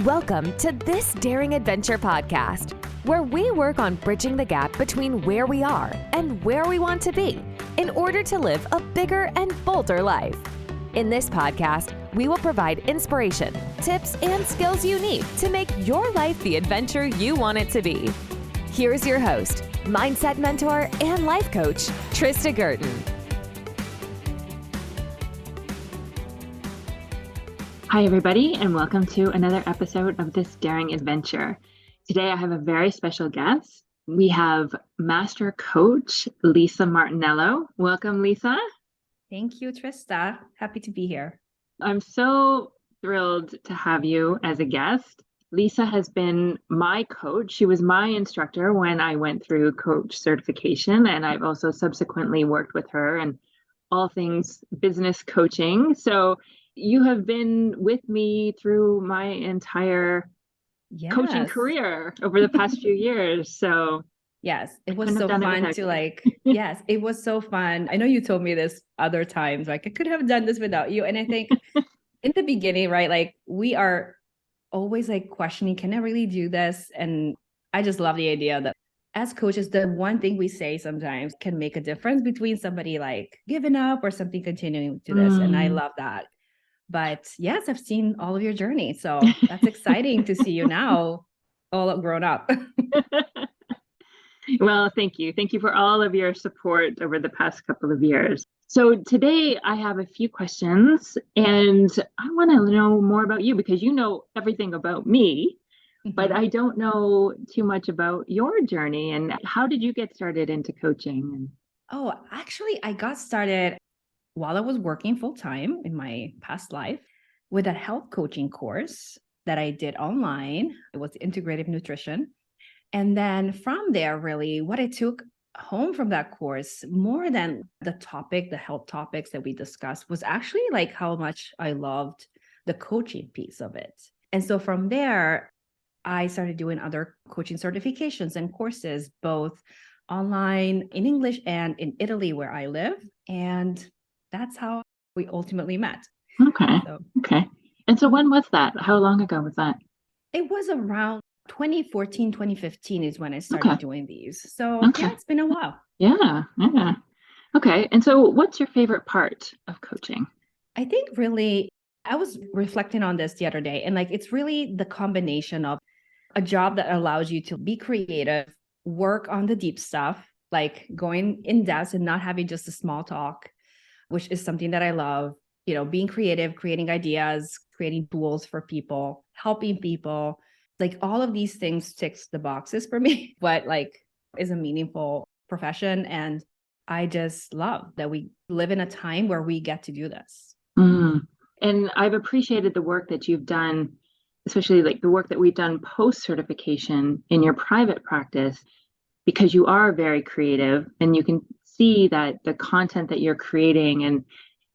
Welcome to This Daring Adventure podcast, where we work on bridging the gap between where we are and where we want to be in order to live a bigger and bolder life. In this podcast, we will provide inspiration, tips, and skills you need to make your life the adventure you want it to be. Here's your host, mindset mentor, and life coach, Trista Gurton. Hi, everybody, and welcome to another episode of This Daring Adventure. Today, I have a very special guest. We have Master Coach Lisa Martinello. Welcome, Lisa. Thank you, Trista. Happy to be here. I'm so thrilled to have you as a guest. Lisa has been my coach. She was my instructor when I went through coach certification, and I've also subsequently worked with her and all things business coaching. So you have been with me through my entire coaching career over the past few years. So yes, it was so fun to yes, it was so fun. I know you told me this other times, like I could have done this without you. And I think in the beginning, right, like we are always like questioning, can I really do this? And I just love the idea that as coaches, the one thing we say sometimes can make a difference between somebody like giving up or something continuing to this. And I love that. But yes, I've seen all of your journey. So that's exciting to see you now all grown up. Well, thank you. Thank you for all of your support over the past couple of years. So today I have a few questions and I want to know more about you because you know everything about me, but I don't know too much about your journey. And how did you get started into coaching? Oh, actually, I got started while I was working full-time in my past life with a health coaching course that I did online. It was integrative nutrition. And then from there, really, what I took home from that course, more than the topic, the health topics that we discussed, was actually like how much I loved the coaching piece of it. And so from there, I started doing other coaching certifications and courses, both online in English and in Italy, where I live. And that's how we ultimately met. Okay. And so when was that? How long ago was that? It was around 2014, 2015 is when I started doing these. So yeah, it's been a while. Yeah. Okay. And so what's your favorite part of coaching? I think really, I was reflecting on this the other day, and like, it's really the combination of a job that allows you to be creative, work on the deep stuff, like going in depth and not having just a small talk, which is something that I love, you know, being creative, creating ideas, creating tools for people, helping people, like all of these things ticks the boxes for me, but like is a meaningful profession. And I just love that we live in a time where we get to do this. And I've appreciated the work that you've done, especially like the work that we've done post-certification in your private practice, because you are very creative and you can see that the content that you're creating and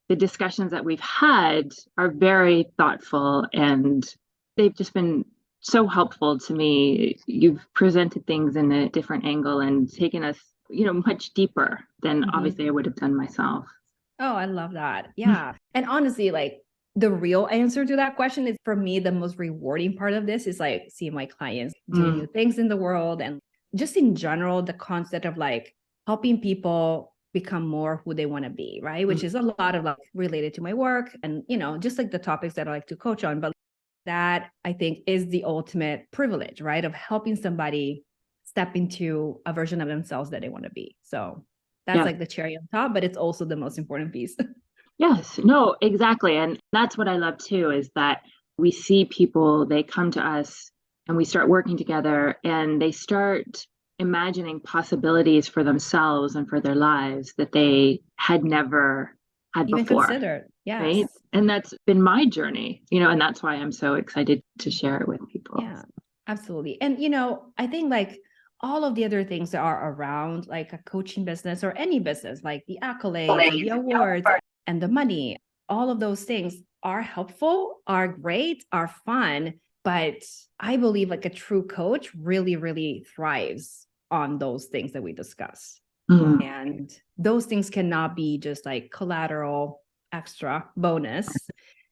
the discussions that we've had are very thoughtful and they've just been so helpful to me. You've presented things in a different angle and taken us, you know, much deeper than obviously I would have done myself. Oh, I love that. Yeah. And honestly, like the real answer to that question is, for me, the most rewarding part of this is like seeing my clients doing new things in the world. And just in general, the concept of like helping people become more who they want to be, right? Which is a lot of like related to my work and, you know, just like the topics that I like to coach on. But that I think is the ultimate privilege, right? Of helping somebody step into a version of themselves that they want to be. So that's like the cherry on top, but it's also the most important piece. Yes, no, exactly. And that's what I love too, is that we see people, they come to us and we start working together and they start imagining possibilities for themselves and for their lives that they had never had even before. Considered. Yes. Right. And that's been my journey, you know, and that's why I'm so excited to share it with people. Yeah, absolutely. And, you know, I think like all of the other things that are around like a coaching business or any business, like the accolades and the awards and the money, all of those things are helpful, are great, are fun. But I believe like a true coach really, really thrives on those things that we discuss. And those things cannot be just like collateral, extra bonus.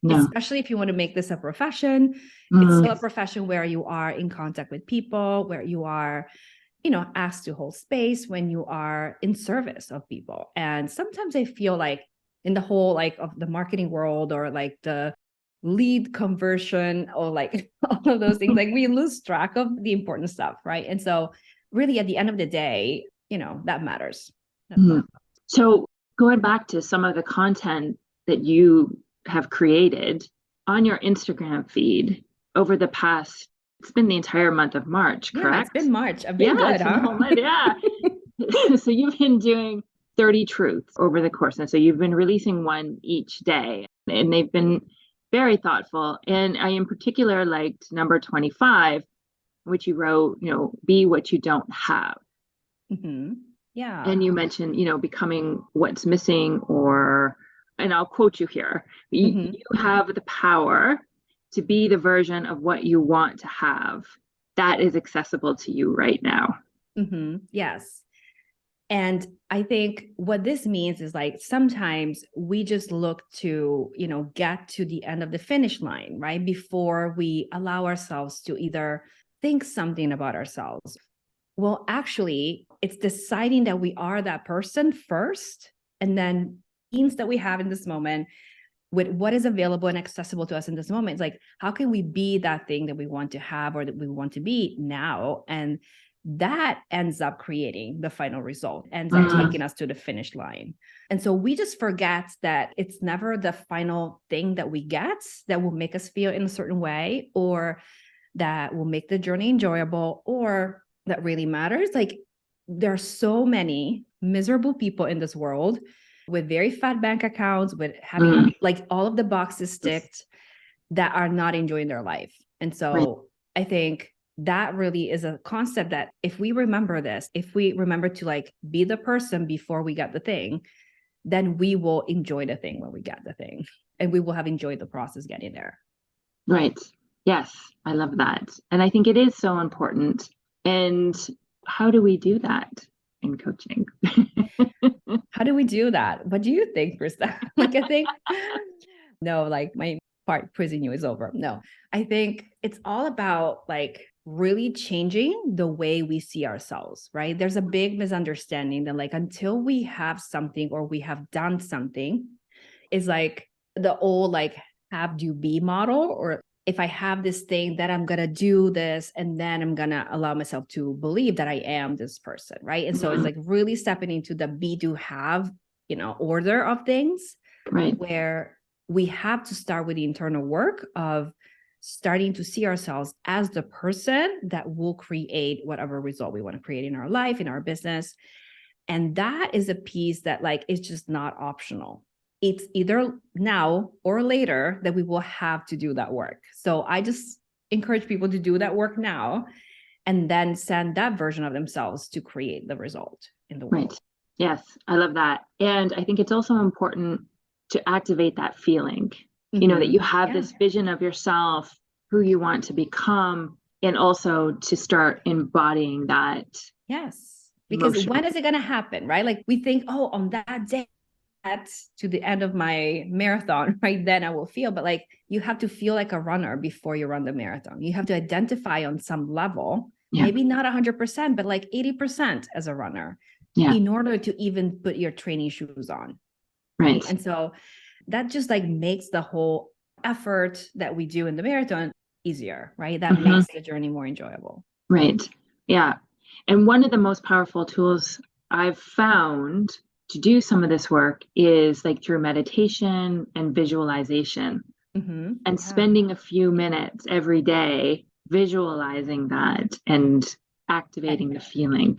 No. especially if you want to make this a profession. It's still a profession where you are in contact with people, where you are, asked to hold space, when you are in service of people. And sometimes I feel like in the whole like of the marketing world, or like the lead conversion, or like all of those things, like we lose track of the important stuff, right? And so really at the end of the day, that matters. So going back to some of the content that you have created on your Instagram feed over the past, it's been the entire month of March, correct? Yeah, it's been March. I've been good, huh? Yeah. So you've been doing 30 truths over the course. And so you've been releasing one each day, and they've been very thoughtful. And I in particular liked number 25, which you wrote, be what you don't have. Mm-hmm. Yeah. And you mentioned, becoming what's missing, and I'll quote you here, you have the power to be the version of what you want to have that is accessible to you right now. Yes. And I think what this means is like, sometimes we just look to, get to the end of the finish line, right? Before we allow ourselves to either think something about ourselves. Well, actually, it's deciding that we are that person first, and then means that we have in this moment with what is available and accessible to us in this moment. It's like, how can we be that thing that we want to have, or that we want to be now? And that ends up creating the final result, ends up taking us to the finish line. And so we just forget that it's never the final thing that we get that will make us feel in a certain way, or that will make the journey enjoyable, or that really matters. Like, there are so many miserable people in this world with very fat bank accounts, with having like all of the boxes ticked, that are not enjoying their life. And so I think that really is a concept that if we remember this, if we remember to like be the person before we get the thing, then we will enjoy the thing when we get the thing, and we will have enjoyed the process getting there. Right. Yes, I love that. And I think it is so important. And how do we do that in coaching? How do we do that? What do you think, Krista? Like, I think, no, like my part quizzing you is over. No, I think it's all about like really changing the way we see ourselves, right? There's a big misunderstanding that like, until we have something or we have done something, is like the old like have do be model, or if I have this thing, that I'm going to do this, and then I'm going to allow myself to believe that I am this person, right? And so it's like really stepping into the be, do, have, order of things, right? Where we have to start with the internal work of starting to see ourselves as the person that will create whatever result we want to create in our life, in our business. And that is a piece that like is just not optional. It's either now or later that we will have to do that work. So I just encourage people to do that work now, and then send that version of themselves to create the result in the world. Right. Yes, I love that. And I think it's also important to activate that feeling, that you have this vision of yourself, who you want to become, and also to start embodying that. Yes. Because emotion. when is it going to happen, right? Like we think, oh, on that day, to the end of my marathon, right? Then I will feel, but like you have to feel like a runner before you run the marathon. You have to identify on some level, maybe not 100%, but like 80% as a runner, in order to even put your training shoes on. Right. And so that just like makes the whole effort that we do in the marathon easier, right? That makes the journey more enjoyable. Right. Yeah. And one of the most powerful tools I've found to do some of this work is like through meditation and visualization, and spending a few minutes every day visualizing that and activating the feeling,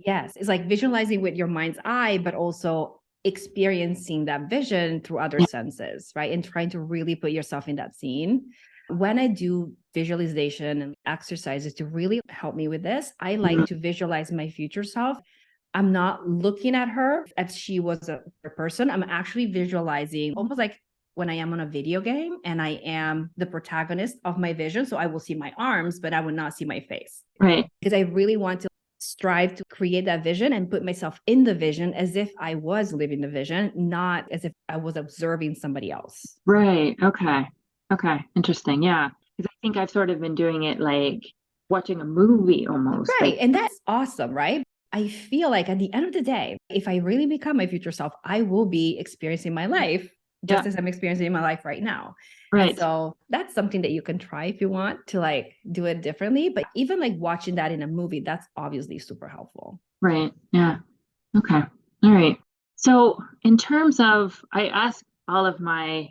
Yes, it's like visualizing with your mind's eye, but also experiencing that vision through other senses, right? And trying to really put yourself in that scene. When I do visualization and exercises to really help me with this, I like to visualize my future self. I'm not looking at her as she was a person. I'm actually visualizing almost like when I am on a video game and I am the protagonist of my vision. So I will see my arms, but I will not see my face. Right. Because I really want to strive to create that vision and put myself in the vision as if I was living the vision, not as if I was observing somebody else. Right. Okay. Okay. Interesting. Yeah. Because I think I've sort of been doing it like watching a movie almost. Right. Like, And that's awesome, right? I feel like at the end of the day, if I really become my future self, I will be experiencing my life just yeah. as I'm experiencing my life right now. Right. And so that's something that you can try if you want to like do it differently. But even like watching that in a movie, that's obviously super helpful. Right. Yeah. Okay. All right. So in terms of, I ask all of my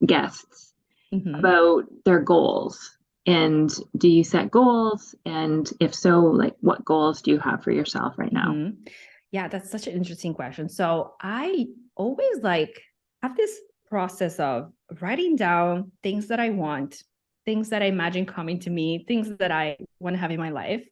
guests Mhm. about their goals. And do you set goals? And if so, like what goals do you have for yourself right now? Mhm. Yeah, that's such an interesting question. So I always like have this process of writing down things that I want, things that I imagine coming to me, things that I want to have in my life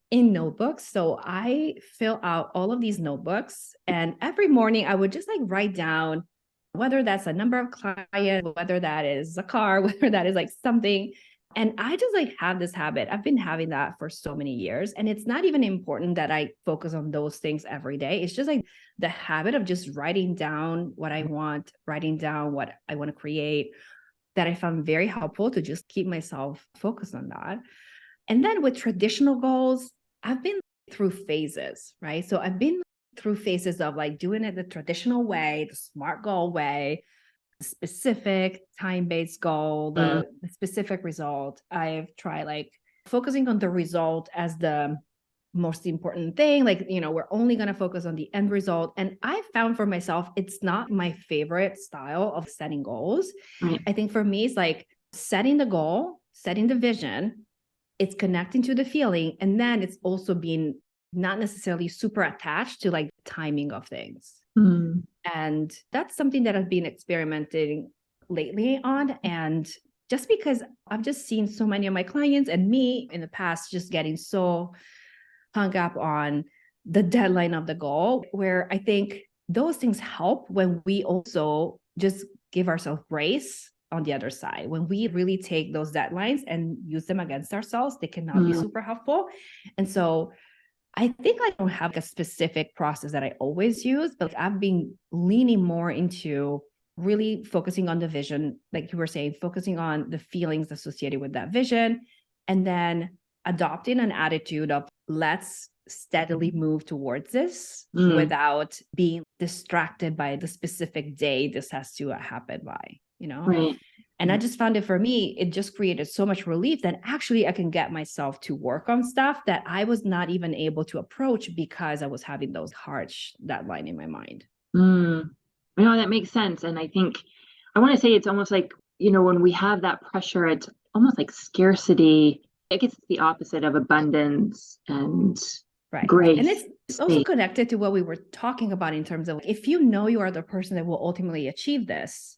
in notebooks. So I fill out all of these notebooks, and every morning I would just like write down whether that's a number of clients, whether that is a car, whether that is like something. And I just like have this habit. I've been having that for so many years. And it's not even important that I focus on those things every day. It's just like the habit of just writing down what I want, writing down what I want to create, that I found very helpful to just keep myself focused on that. And then with traditional goals, I've been through phases, right? So I've been through phases of like doing it the traditional way, the SMART goal way, specific time-based goal, the specific result. I've tried like focusing on the result as the most important thing. Like, we're only going to focus on the end result. And I found for myself, it's not my favorite style of setting goals. Right. I think for me, it's like setting the goal, setting the vision, it's connecting to the feeling. And then it's also being not necessarily super attached to like timing of things. Mm. And that's something that I've been experimenting lately on. And just because I've just seen so many of my clients and me in the past just getting so hung up on the deadline of the goal, where I think those things help when we also just give ourselves grace on the other side. When we really take those deadlines and use them against ourselves, they cannot be super helpful. And so I think I don't have a specific process that I always use, but I've been leaning more into really focusing on the vision, like you were saying, focusing on the feelings associated with that vision, and then adopting an attitude of let's steadily move towards this without being distracted by the specific day this has to happen by, Right. And I just found it for me, it just created so much relief that actually I can get myself to work on stuff that I was not even able to approach because I was having those harsh deadline in my mind. That makes sense. And I think I want to say it's almost like, when we have that pressure, it's almost like scarcity. I guess it's the opposite of abundance and grace. And it's also connected to what we were talking about in terms of if you know you are the person that will ultimately achieve this,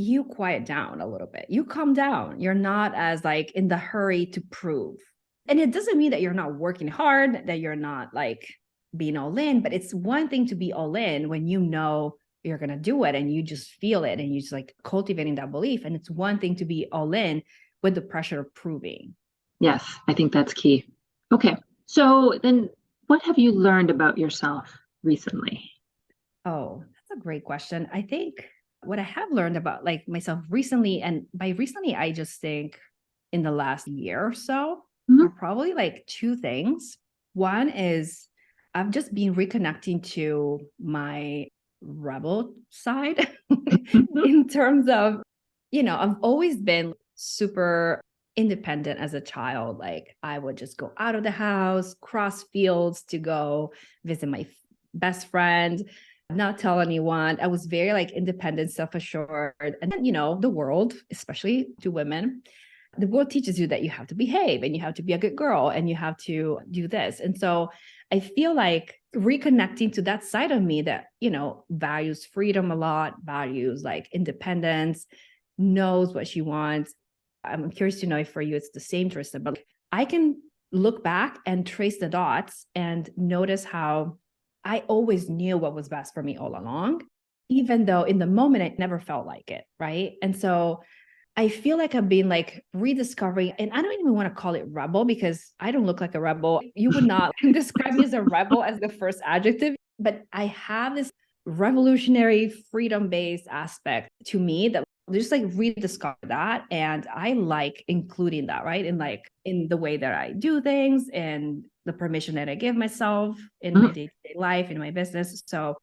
you quiet down a little bit. You calm down. You're not as like in the hurry to prove. And it doesn't mean that you're not working hard, that you're not like being all in, but it's one thing to be all in when you know you're going to do it and you just feel it and you just like cultivating that belief. And it's one thing to be all in with the pressure of proving. Yes, I think that's key. Okay. So then what have you learned about yourself recently? Oh, that's a great question. I think what I have learned about like myself recently, and by recently, I just think in the last year or so, are probably like two things. One is I've just been reconnecting to my rebel side in terms of, I've always been super independent as a child. Like I would just go out of the house, cross fields to go visit my best friend, not tell anyone. I was very like independent, self-assured. And then, the world, especially to women, the world teaches you that you have to behave and you have to be a good girl and you have to do this. And so I feel like reconnecting to that side of me that, values freedom a lot, values like independence, knows what she wants. I'm curious to know if for you it's the same, Tristan, but I can look back and trace the dots and notice how I always knew what was best for me all along, even though in the moment I never felt like it, right? And so I feel like I've been like rediscovering, and I don't even want to call it rebel because I don't look like a rebel. You would not describe me as a rebel as the first adjective, but I have this revolutionary freedom-based aspect to me that just like rediscover that. And I like including that, right? In like in the way that I do things and the permission that I give myself in my day-to-day life, in my business. So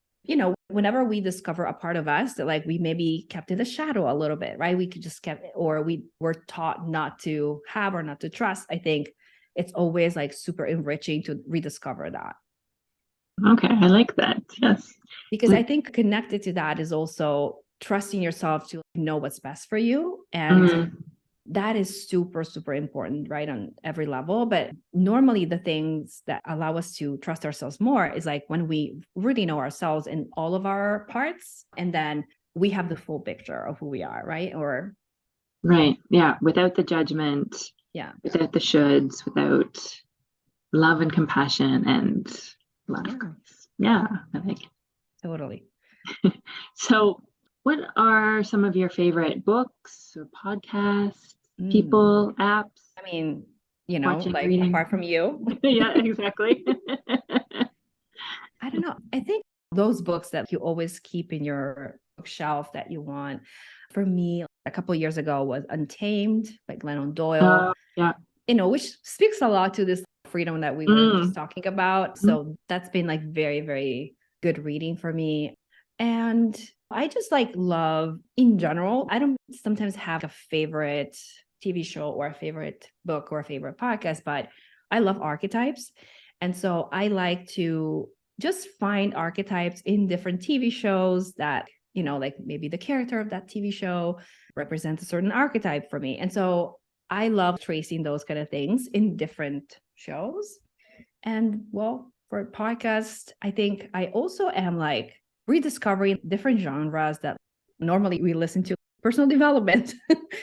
whenever we discover a part of us that like we maybe kept in the shadow a little bit, right? We could just kept, or we were taught not to have or not to trust. I think it's always like super enriching to rediscover that. Okay, I like that. Yes. Because I think connected to that is also trusting yourself to know what's best for you. And that is super, super important, right? On every level. But normally the things that allow us to trust ourselves more is like when we really know ourselves in all of our parts, and then we have the full picture of who we are, right? Or right. Yeah. Without the judgment. Yeah. Without the shoulds, without love and compassion and love. Yeah. I like it. Totally. So what are some of your favorite books or podcasts, people, apps? I mean, Watching, like reading. apart from you. Yeah, exactly. I don't know. I think those books that you always keep in your bookshelf that you want, for me, a couple of years ago was Untamed by Glennon Doyle. Yeah. Which speaks a lot to this freedom that we were just talking about. So that's been like very, very good reading for me. And I just like love in general. I don't sometimes have a favorite TV show or a favorite book or a favorite podcast, but I love archetypes. And so I like to just find archetypes in different TV shows that, like maybe the character of that TV show represents a certain archetype for me. And so I love tracing those kind of things in different shows. And well, for a podcast, I think I also am like rediscovering different genres that normally we listen to. Personal development,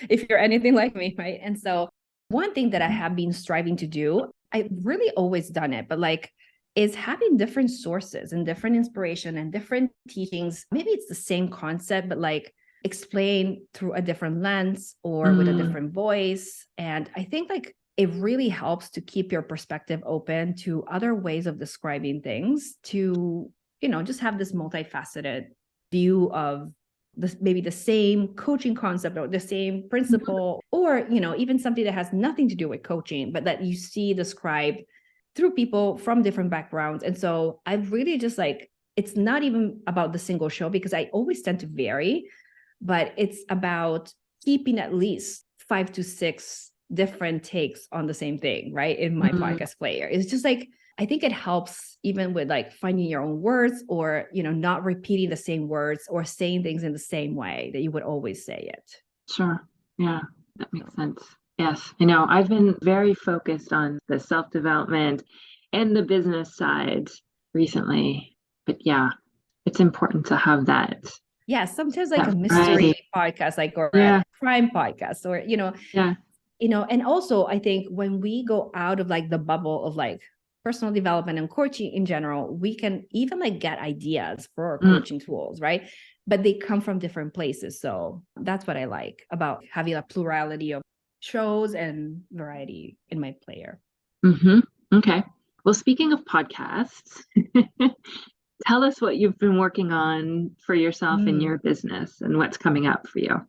if you're anything like me, right? And so one thing that I have been striving to do, I've really always done it, but like is having different sources and different inspiration and different teachings. Maybe it's the same concept, but like explain through a different lens or with a different voice. And I think like it really helps to keep your perspective open to other ways of describing things, to, just have this multifaceted view of maybe the same coaching concept or the same principle, or, even something that has nothing to do with coaching, but that you see described through people from different backgrounds. And so I've really just like, it's not even about the single show because I always tend to vary, but it's about keeping at least 5 to 6 different takes on the same thing, right? In my podcast player. It's just like, I think it helps even with like finding your own words or, not repeating the same words or saying things in the same way that you would always say it. Sure. Yeah, that makes sense. Yes, I know. I've been very focused on the self-development and the business side recently. But yeah, it's important to have that. Yeah, sometimes like a mystery podcast, like or a crime podcast, or and also I think when we go out of like the bubble of like personal development and coaching in general, we can even like get ideas for our coaching tools, right? But they come from different places. So that's what I like about having a plurality of shows and variety in my player. Okay. Well, speaking of podcasts, tell us what you've been working on for yourself in your business and what's coming up for you.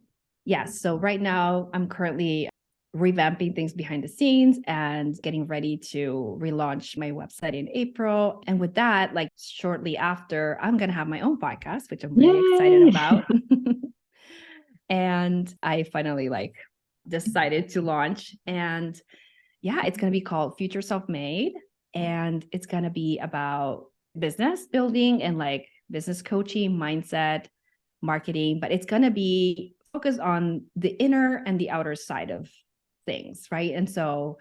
Yes. So right now I'm currently revamping things behind the scenes and getting ready to relaunch my website in April. And with that, like shortly after, I'm going to have my own podcast, which I'm really excited about. And I finally like decided to launch. And yeah, it's going to be called Future Self-Made. And it's going to be about business building and like business coaching, mindset, marketing, but it's going to be focused on the inner and the outer side of things, right? And so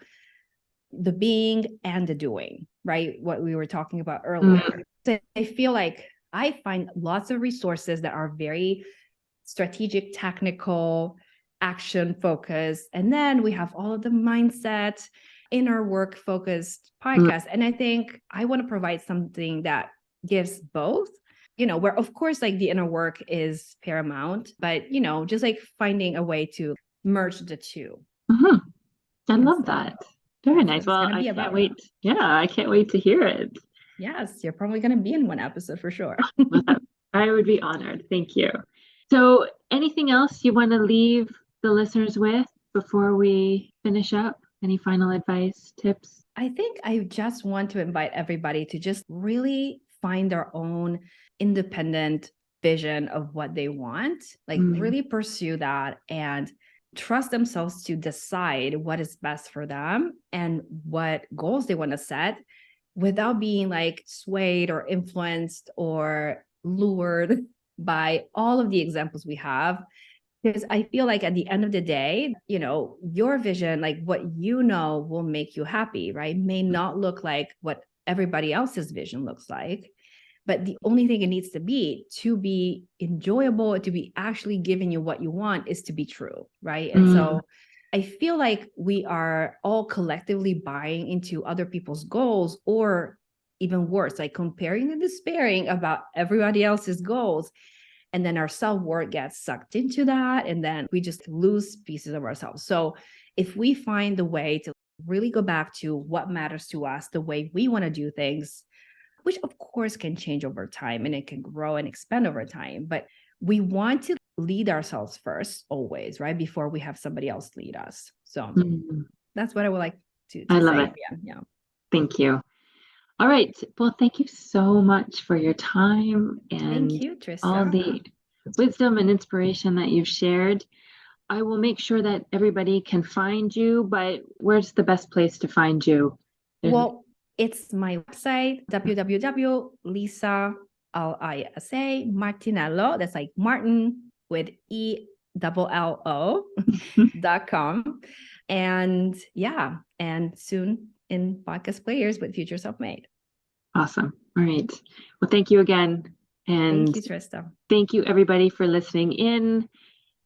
the being and the doing, right? What we were talking about earlier. So I feel like I find lots of resources that are very strategic, technical, action focused. And then we have all of the mindset, inner work focused podcasts. And I think I want to provide something that gives both, where of course, like the inner work is paramount, but, just like finding a way to merge the two. Mhm. I And love so that. Very that's what nice. it's Well, going to I be can't about. wait. Yeah, I can't wait to hear it. Yes, you're probably going to be in one episode for sure. I would be honored. Thank you. So, anything else you want to leave the listeners with before we finish up? Any final advice, tips? I think I just want to invite everybody to just really find their own independent vision of what they want, like really pursue that and trust themselves to decide what is best for them and what goals they want to set without being like swayed or influenced or lured by all of the examples we have. Because I feel like at the end of the day, your vision, like what will make you happy, right? May not look like what everybody else's vision looks like. But the only thing it needs to be enjoyable, to be actually giving you what you want is to be true, right? And so I feel like we are all collectively buying into other people's goals, or even worse, like comparing and despairing about everybody else's goals. And then our self-worth gets sucked into that. And then we just lose pieces of ourselves. So if we find the way to really go back to what matters to us, the way we want to do things, which of course can change over time and it can grow and expand over time. But we want to lead ourselves first, always, right? Before we have somebody else lead us. So that's what I would like to I love say. it. Yeah. Thank you. All right. Well, thank you so much for your time and Thank you, Trista. all the wisdom and inspiration that you've shared. I will make sure that everybody can find you, but where's the best place to find you? Well, it's my website, www.Lisa, Lisa Martinello. That's like Martin with ELLO.com. And yeah, and soon in podcast players with Future Self-Made. Awesome. All right. Well, thank you again. And thank you, Trista. Thank you, everybody, for listening in.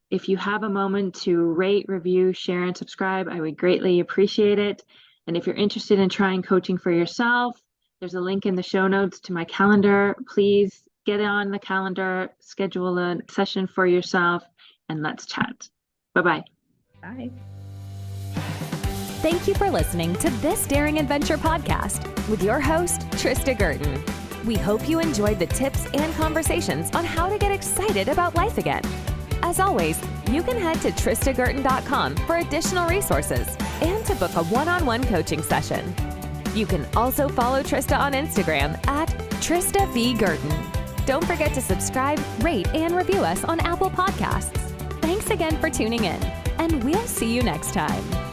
If you have a moment to rate, review, share, and subscribe, I would greatly appreciate it. And if you're interested in trying coaching for yourself, there's a link in the show notes to my calendar. Please get on the calendar, schedule a session for yourself, and let's chat. Bye-bye. Bye. Thank you for listening to This Daring Adventure podcast with your host, Trista Gurton. We hope you enjoyed the tips and conversations on how to get excited about life again. As always, you can head to tristagurton.com for additional resources and to book a one-on-one coaching session. You can also follow Trista on Instagram at Trista V. Gurton. Don't forget to subscribe, rate, and review us on Apple Podcasts. Thanks again for tuning in, and we'll see you next time.